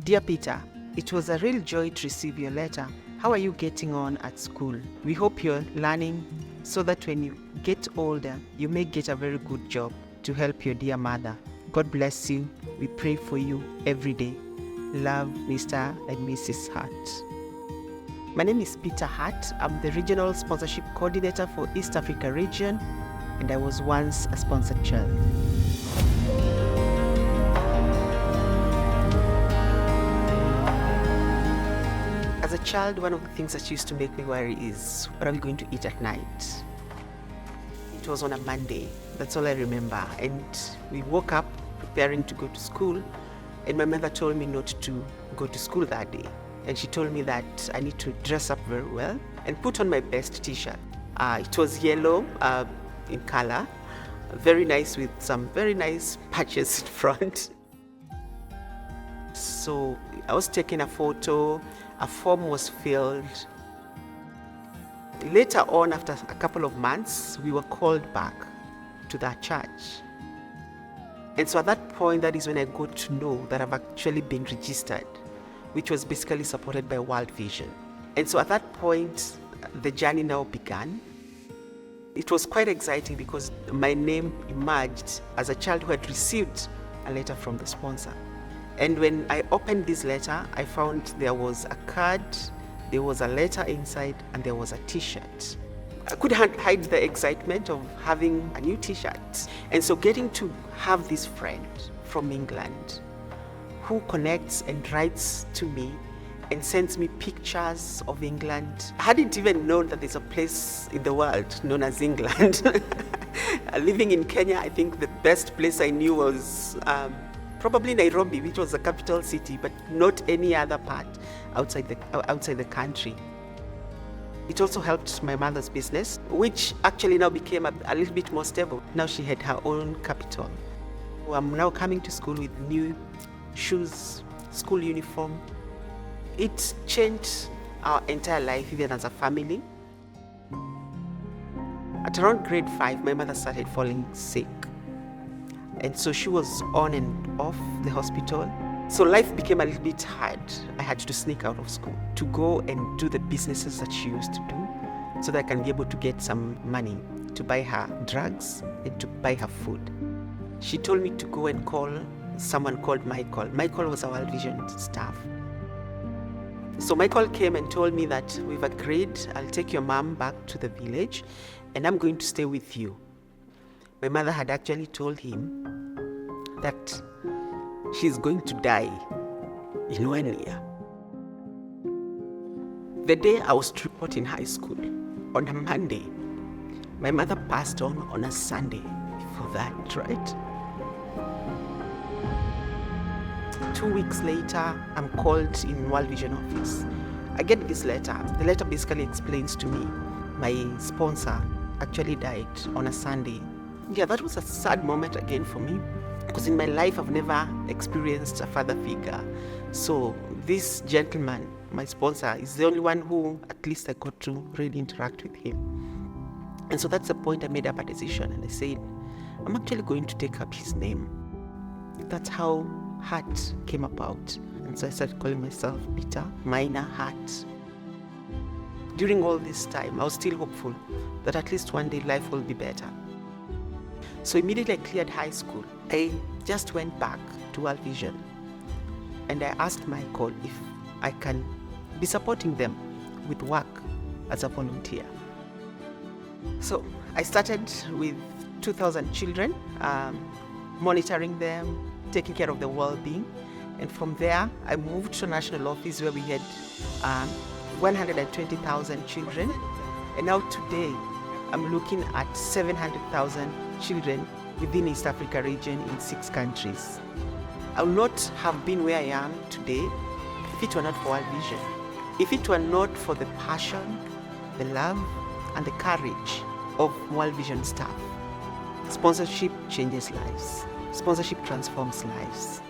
Dear Peter, it was a real joy to receive your letter. How are you getting on at school? We hope you're learning so that when you get older, you may get a very good job to help your dear mother. God bless you. We pray for you every day. Love, Mr. and Mrs. Hart. My name is Peter Hart. I'm the Regional Sponsorship Coordinator for East Africa region, and I was once a sponsored child. As a child, one of the things that used to make me worry is, what are we going to eat at night? It was on a Monday, that's all I remember. And we woke up preparing to go to school, and my mother told me not to go to school that day. And she told me that I need to dress up very well and put on my best t-shirt. It was yellow in color, very nice, with some very nice patches in front. So I was taking a photo, a form was filled. Later on, after a couple of months, we were called back to that church. And so at that point, that is when I got to know that I've actually been registered, which was basically supported by World Vision. And so at that point, the journey now began. It was quite exciting because my name emerged as a child who had received a letter from the sponsor. And when I opened this letter, I found there was a card, there was a letter inside, and there was a t-shirt. I couldn't hide the excitement of having a new t-shirt. And so getting to have this friend from England who connects and writes to me and sends me pictures of England. I hadn't even known that there's a place in the world known as England. Living in Kenya, I think the best place I knew was probably Nairobi, which was the capital city, but not any other part outside the country. It also helped my mother's business, which actually now became a little bit more stable. Now she had her own capital. I'm now coming to school with new shoes, school uniform. It changed our entire life, even as a family. At around grade 5, my mother started falling sick. And so she was on and off the hospital. So life became a little bit hard. I had to sneak out of school to go and do the businesses that she used to do so that I can be able to get some money to buy her drugs and to buy her food. She told me to go and call someone called Michael. Michael was our World Vision staff. So Michael came and told me that we've agreed, I'll take your mom back to the village and I'm going to stay with you. My mother had actually told him that she's going to die in 1 year. The day I was to report in high school, on a Monday, my mother passed on a Sunday before that, right? 2 weeks later, I'm called in World Vision office. I get this letter. The letter basically explains to me my sponsor actually died on a Sunday. Yeah, that was a sad moment again for me because in my life I've never experienced a father figure. So this gentleman, my sponsor, is the only one who at least I got to really interact with him. And so that's the point I made up a decision and I said, I'm actually going to take up his name. That's how Hart came about. And so I started calling myself Peter Minor Hart. During all this time, I was still hopeful that at least one day life will be better. So immediately I cleared high school. I just went back to World Vision and I asked Michael if I can be supporting them with work as a volunteer. So I started with 2,000 children, monitoring them, taking care of their well-being. And from there, I moved to a national office where we had 120,000 children. And now today, I'm looking at 700,000 children within East Africa region in 6 countries. I would not have been where I am today if it were not for World Vision. If it were not for the passion, the love, and the courage of World Vision staff. Sponsorship changes lives. Sponsorship transforms lives.